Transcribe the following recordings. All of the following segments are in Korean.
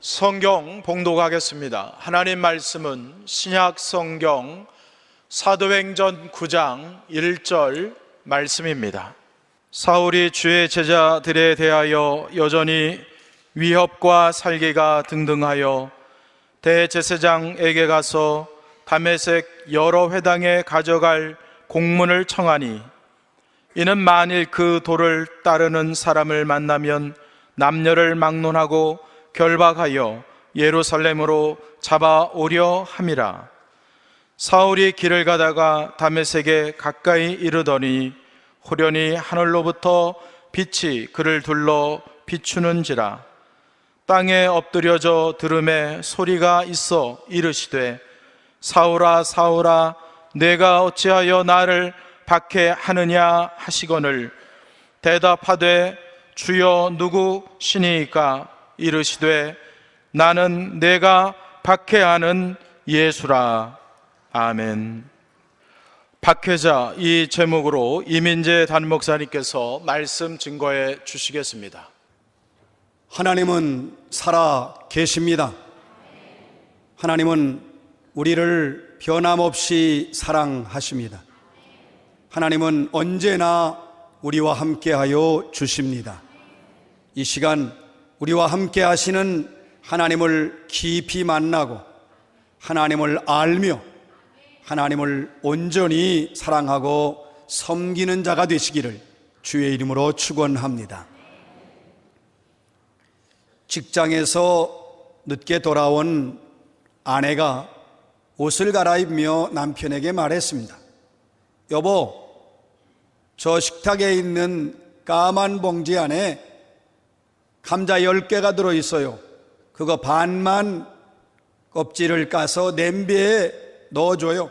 성경 봉독하겠습니다. 하나님 말씀은 신약 성경 사도행전 9장 1절 말씀입니다. 사울이 주의 제자들에 대하여 여전히 위협과 살기가 등등하여 대제사장에게 가서 다메섹 여러 회당에 가져갈 공문을 청하니, 이는 만일 그 도를 따르는 사람을 만나면 남녀를 막론하고 결박하여 예루살렘으로 잡아오려 함이라. 사울이 길을 가다가 다메섹에 가까이 이르더니 호련히 하늘로부터 빛이 그를 둘러 비추는지라. 땅에 엎드려져 들음에 소리가 있어 이르시되, 사울아 사울아 내가 어찌하여 나를 박해하느냐 하시거늘, 대답하되 주여 누구시니까? 이르시되 나는 내가 박해하는 예수라. 아멘. 박해자, 이 제목으로 이민재 담임목사님께서 말씀 증거해 주시겠습니다. 하나님은 살아 계십니다. 하나님은 우리를 변함없이 사랑하십니다. 하나님은 언제나 우리와 함께하여 주십니다. 이 시간 우리와 함께 하시는 하나님을 깊이 만나고 하나님을 알며 하나님을 온전히 사랑하고 섬기는 자가 되시기를 주의 이름으로 축원합니다. 직장에서 늦게 돌아온 아내가 옷을 갈아입으며 남편에게 말했습니다. 여보, 저 식탁에 있는 까만 봉지 안에 감자 10개가 들어있어요. 그거 반만 껍질을 까서 냄비에 넣어줘요.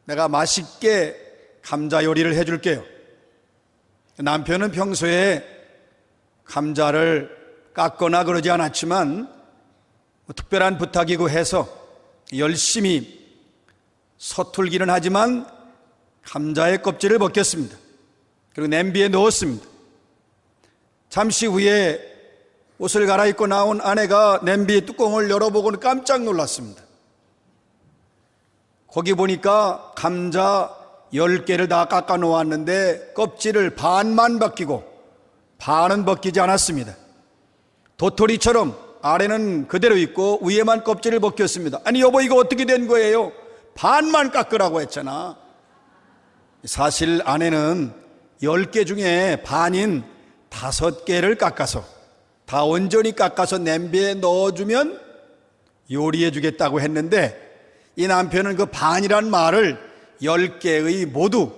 내가 맛있게 감자 요리를 해줄게요. 남편은 평소에 감자를 깎거나 그러지 않았지만 특별한 부탁이고 해서 열심히 서툴기는 하지만 감자의 껍질을 벗겼습니다. 그리고 냄비에 넣었습니다. 잠시 후에 옷을 갈아입고 나온 아내가 냄비의 뚜껑을 열어보고는 깜짝 놀랐습니다. 거기 보니까 감자 10개를 다 깎아 놓았는데 껍질을 반만 벗기고 반은 벗기지 않았습니다. 도토리처럼 아래는 그대로 있고 위에만 껍질을 벗겼습니다. 아니 여보, 이거 어떻게 된 거예요? 반만 깎으라고 했잖아. 사실 아내는 10개 중에 반인 5개를 깎아서 다 온전히 깎아서 냄비에 넣어주면 요리해 주겠다고 했는데, 이 남편은 그 반이란 말을 10개의 모두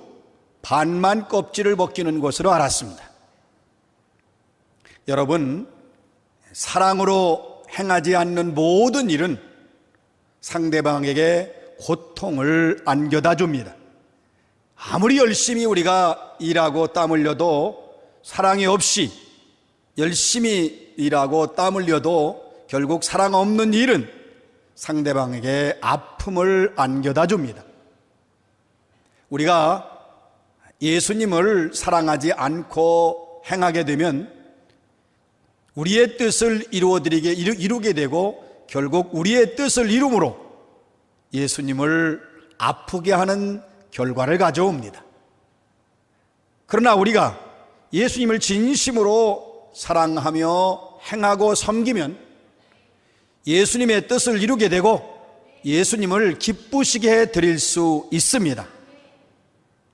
반만 껍질을 벗기는 것으로 알았습니다. 여러분, 사랑으로 행하지 않는 모든 일은 상대방에게 고통을 안겨다 줍니다. 아무리 열심히 우리가 일하고 땀 흘려도, 사랑이 없이 열심히 일하고 땀 흘려도 결국 사랑 없는 일은 상대방에게 아픔을 안겨다 줍니다. 우리가 예수님을 사랑하지 않고 행하게 되면 우리의 뜻을 이루게 되고 결국 우리의 뜻을 이룸으로 예수님을 아프게 하는 결과를 가져옵니다. 그러나 우리가 예수님을 진심으로 사랑하며 행하고 섬기면 예수님의 뜻을 이루게 되고 예수님을 기쁘시게 해드릴 수 있습니다.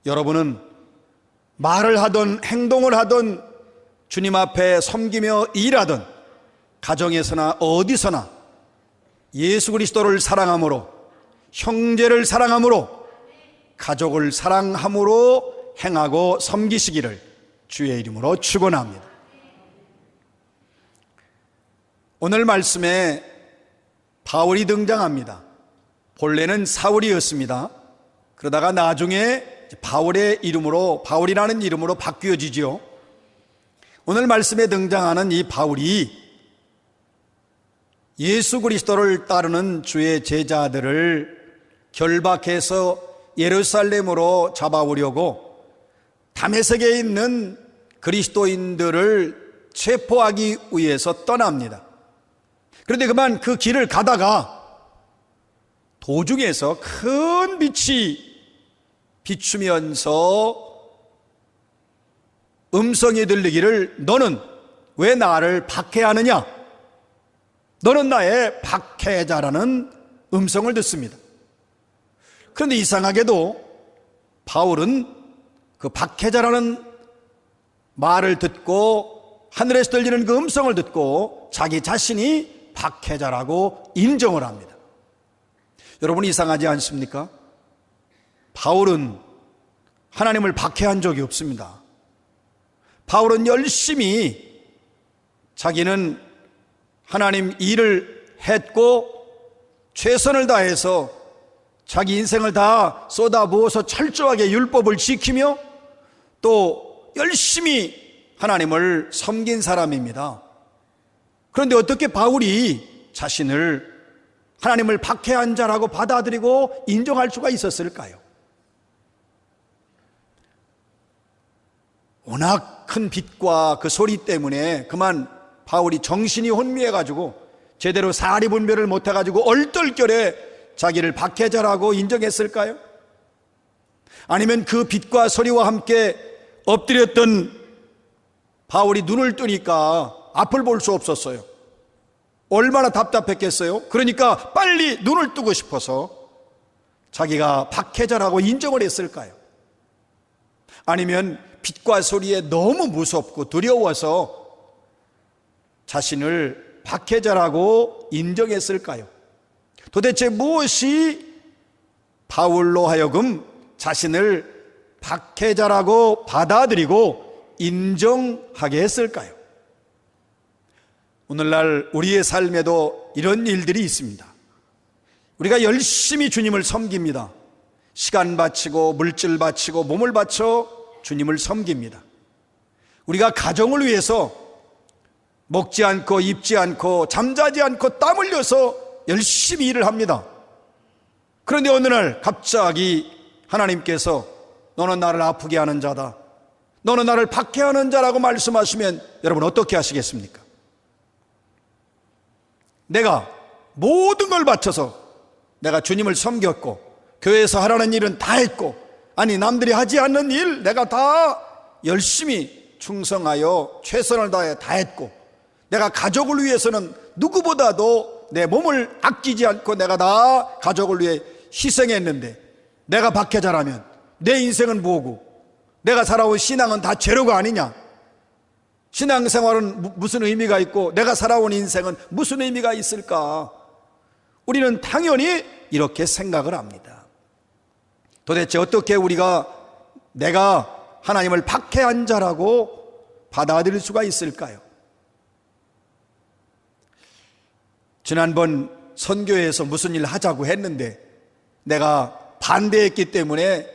여러분은 말을 하든 행동을 하든 주님 앞에 섬기며 일하든 가정에서나 어디서나 예수 그리스도를 사랑함으로, 형제를 사랑함으로, 가족을 사랑함으로 행하고 섬기시기를 주의 이름으로 축원합니다. 오늘 말씀에 바울이 등장합니다. 본래는 사울이었습니다. 그러다가 나중에 바울의 이름으로, 바울이라는 이름으로 바뀌어지지요. 오늘 말씀에 등장하는 이 바울이 예수 그리스도를 따르는 주의 제자들을 결박해서 예루살렘으로 잡아오려고 다메섹에 있는 그리스도인들을 체포하기 위해서 떠납니다. 그런데 그만 그 길을 가다가 도중에서 큰 빛이 비추면서 음성이 들리기를 너는 왜 나를 박해하느냐? 너는 나의 박해자라는 음성을 듣습니다. 그런데 이상하게도 바울은 그 박해자라는 말을 듣고 하늘에서 들리는 그 음성을 듣고 자기 자신이 박해자라고 인정을 합니다. 여러분 이상하지 않습니까? 바울은 하나님을 박해한 적이 없습니다. 바울은 열심히 자기는 하나님 일을 했고 최선을 다해서 자기 인생을 다 쏟아부어서 철저하게 율법을 지키며 또 열심히 하나님을 섬긴 사람입니다. 그런데 어떻게 바울이 자신을 하나님을 박해한 자라고 받아들이고 인정할 수가 있었을까요? 워낙 큰 빛과 그 소리 때문에 그만 바울이 정신이 혼미해가지고 제대로 사리 분별을 못해가지고 얼떨결에 자기를 박해자라고 인정했을까요? 아니면 그 빛과 소리와 함께 엎드렸던 바울이 눈을 뜨니까 앞을 볼 수 없었어요. 얼마나 답답했겠어요? 그러니까 빨리 눈을 뜨고 싶어서 자기가 박해자라고 인정을 했을까요? 아니면 빛과 소리에 너무 무섭고 두려워서 자신을 박해자라고 인정했을까요? 도대체 무엇이 바울로 하여금 자신을 박해자라고 받아들이고 인정하게 했을까요? 오늘날 우리의 삶에도 이런 일들이 있습니다. 우리가 열심히 주님을 섬깁니다. 시간 바치고 물질 바치고 몸을 바쳐 주님을 섬깁니다. 우리가 가정을 위해서 먹지 않고 입지 않고 잠자지 않고 땀 흘려서 열심히 일을 합니다. 그런데 어느 날 갑자기 하나님께서 너는 나를 아프게 하는 자다, 너는 나를 박해하는 자라고 말씀하시면 여러분 어떻게 하시겠습니까? 내가 모든 걸 바쳐서 내가 주님을 섬겼고 교회에서 하라는 일은 다 했고, 아니 남들이 하지 않는 일 내가 다 열심히 충성하여 최선을 다해 다 했고, 내가 가족을 위해서는 누구보다도 내 몸을 아끼지 않고 내가 다 가족을 위해 희생했는데 내가 박해자라면 내 인생은 뭐고, 내가 살아온 신앙은 다 죄로가 아니냐? 신앙생활은 무슨 의미가 있고 내가 살아온 인생은 무슨 의미가 있을까? 우리는 당연히 이렇게 생각을 합니다. 도대체 어떻게 우리가 내가 하나님을 박해한 자라고 받아들일 수가 있을까요? 지난번 선교회에서 무슨 일 하자고 했는데 내가 반대했기 때문에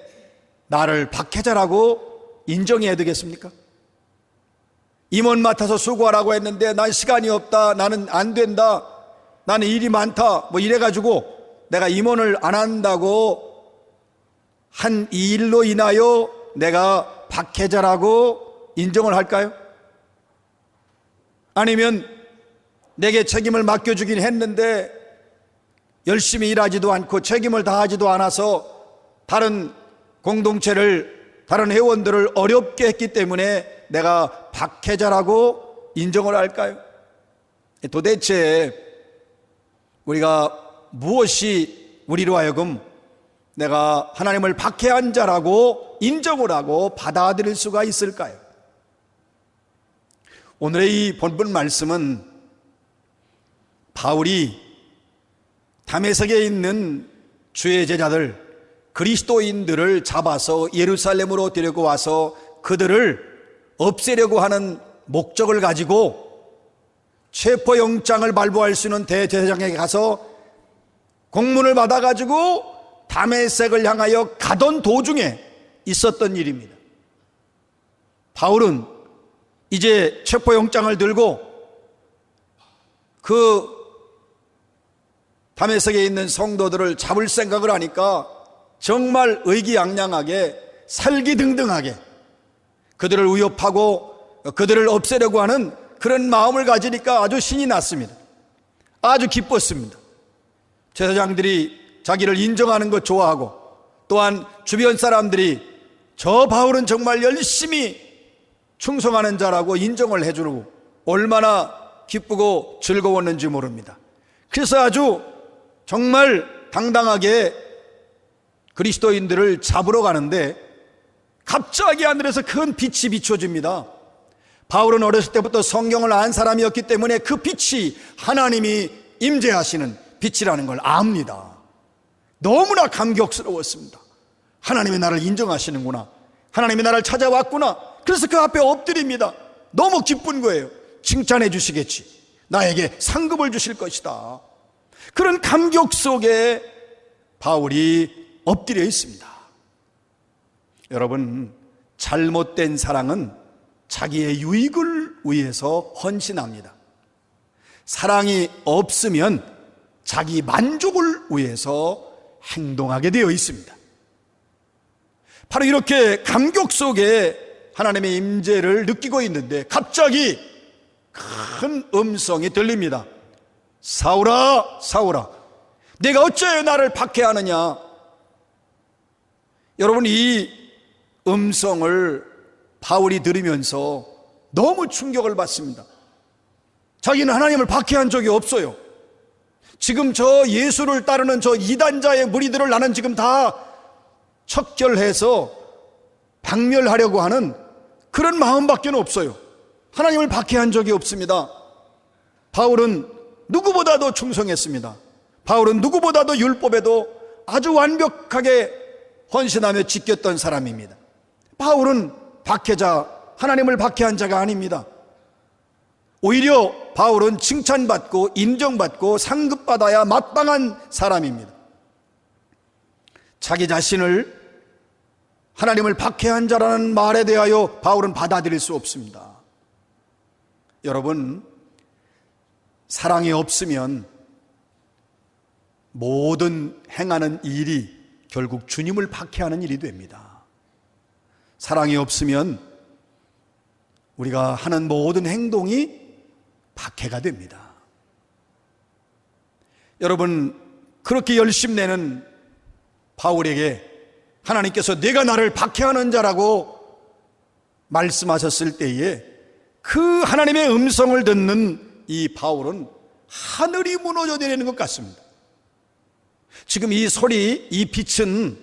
나를 박해자라고 인정해야 되겠습니까? 임원 맡아서 수고하라고 했는데 난 시간이 없다, 나는 안 된다, 나는 일이 많다 뭐 이래가지고 내가 임원을 안 한다고 한 이 일로 인하여 내가 박해자라고 인정을 할까요? 아니면 내게 책임을 맡겨주긴 했는데 열심히 일하지도 않고 책임을 다하지도 않아서 다른 공동체를, 다른 회원들을 어렵게 했기 때문에 내가 박해자라고 인정을 할까요? 도대체 우리가 무엇이 우리로 하여금 내가 하나님을 박해한 자라고 인정을 하고 받아들일 수가 있을까요? 오늘의 이 본문 말씀은 바울이 다메섹에 있는 주의 제자들, 그리스도인들을 잡아서 예루살렘으로 데리고 와서 그들을 없애려고 하는 목적을 가지고 체포영장을 발부할 수 있는 대제사장에게 가서 공문을 받아가지고 다메섹을 향하여 가던 도중에 있었던 일입니다. 바울은 이제 체포영장을 들고 그 다메섹에 있는 성도들을 잡을 생각을 하니까 정말 의기양양하게 살기등등하게 그들을 위협하고 그들을 없애려고 하는 그런 마음을 가지니까 아주 신이 났습니다. 아주 기뻤습니다. 제사장들이 자기를 인정하는 것 좋아하고, 또한 주변 사람들이 저 바울은 정말 열심히 충성하는 자라고 인정을 해주고 얼마나 기쁘고 즐거웠는지 모릅니다. 그래서 아주 정말 당당하게 그리스도인들을 잡으러 가는데 갑자기 하늘에서 큰 빛이 비춰집니다. 바울은 어렸을 때부터 성경을 안 사람이었기 때문에 그 빛이 하나님이 임재하시는 빛이라는 걸 압니다. 너무나 감격스러웠습니다. 하나님이 나를 인정하시는구나, 하나님이 나를 찾아왔구나. 그래서 그 앞에 엎드립니다. 너무 기쁜 거예요. 칭찬해 주시겠지, 나에게 상급을 주실 것이다. 그런 감격 속에 바울이 엎드려 있습니다. 여러분, 잘못된 사랑은 자기의 유익을 위해서 헌신합니다. 사랑이 없으면 자기 만족을 위해서 행동하게 되어 있습니다. 바로 이렇게 감격 속에 하나님의 임재를 느끼고 있는데 갑자기 큰 음성이 들립니다. 사울아, 사울아, 내가 어찌하여 나를 박해하느냐. 여러분, 이 음성을 바울이 들으면서 너무 충격을 받습니다. 자기는 하나님을 박해한 적이 없어요. 지금 저 예수를 따르는 저 이단자의 무리들을 나는 지금 다 척결해서 박멸하려고 하는 그런 마음밖에 없어요. 하나님을 박해한 적이 없습니다. 바울은 누구보다도 충성했습니다. 바울은 누구보다도 율법에도 아주 완벽하게 헌신하며 지켰던 사람입니다. 바울은 박해자, 하나님을 박해한 자가 아닙니다. 오히려 바울은 칭찬받고 인정받고 상급받아야 마땅한 사람입니다. 자기 자신을 하나님을 박해한 자라는 말에 대하여 바울은 받아들일 수 없습니다. 여러분, 사랑이 없으면 모든 행하는 일이 결국 주님을 박해하는 일이 됩니다. 사랑이 없으면 우리가 하는 모든 행동이 박해가 됩니다. 여러분, 그렇게 열심내는 바울에게 하나님께서 내가 나를 박해하는 자라고 말씀하셨을 때에 그 하나님의 음성을 듣는 이 바울은 하늘이 무너져 내리는 것 같습니다. 지금 이 소리, 이 빛은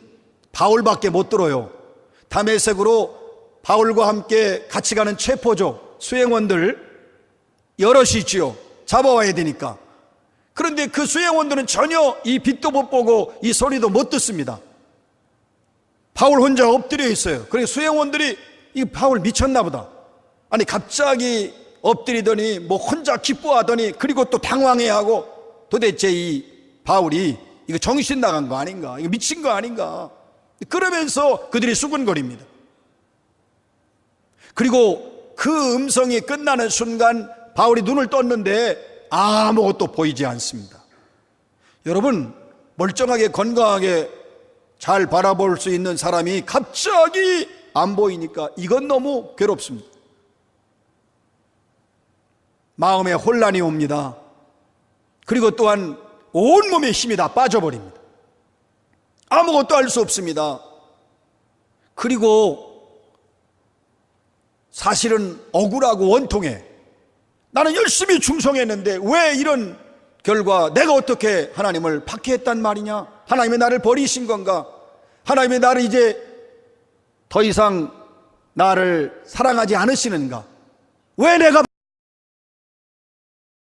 바울밖에 못 들어요. 다메섹으로 바울과 함께 같이 가는 체포조, 수행원들 여럿이 있지요. 잡아와야 되니까. 그런데 그 수행원들은 전혀 이 빛도 못 보고 이 소리도 못 듣습니다. 바울 혼자 엎드려 있어요. 그래서 수행원들이 이 바울 미쳤나 보다. 아니, 갑자기 엎드리더니 뭐 혼자 기뻐하더니 그리고 또 당황해하고 도대체 이 바울이 이거 정신 나간 거 아닌가, 이거 미친 거 아닌가, 그러면서 그들이 수군거립니다. 그리고 그 음성이 끝나는 순간 바울이 눈을 떴는데 아무것도 보이지 않습니다. 여러분, 멀쩡하게 건강하게 잘 바라볼 수 있는 사람이 갑자기 안 보이니까 이건 너무 괴롭습니다. 마음에 혼란이 옵니다. 그리고 또한 온몸에 힘이 다 빠져버립니다. 아무것도 알 수 없습니다. 그리고 사실은 억울하고 원통해. 나는 열심히 충성했는데 왜 이런 결과, 내가 어떻게 하나님을 박해했단 말이냐? 하나님이 나를 버리신 건가? 하나님이 나를 이제 더 이상 나를 사랑하지 않으시는가? 왜 내가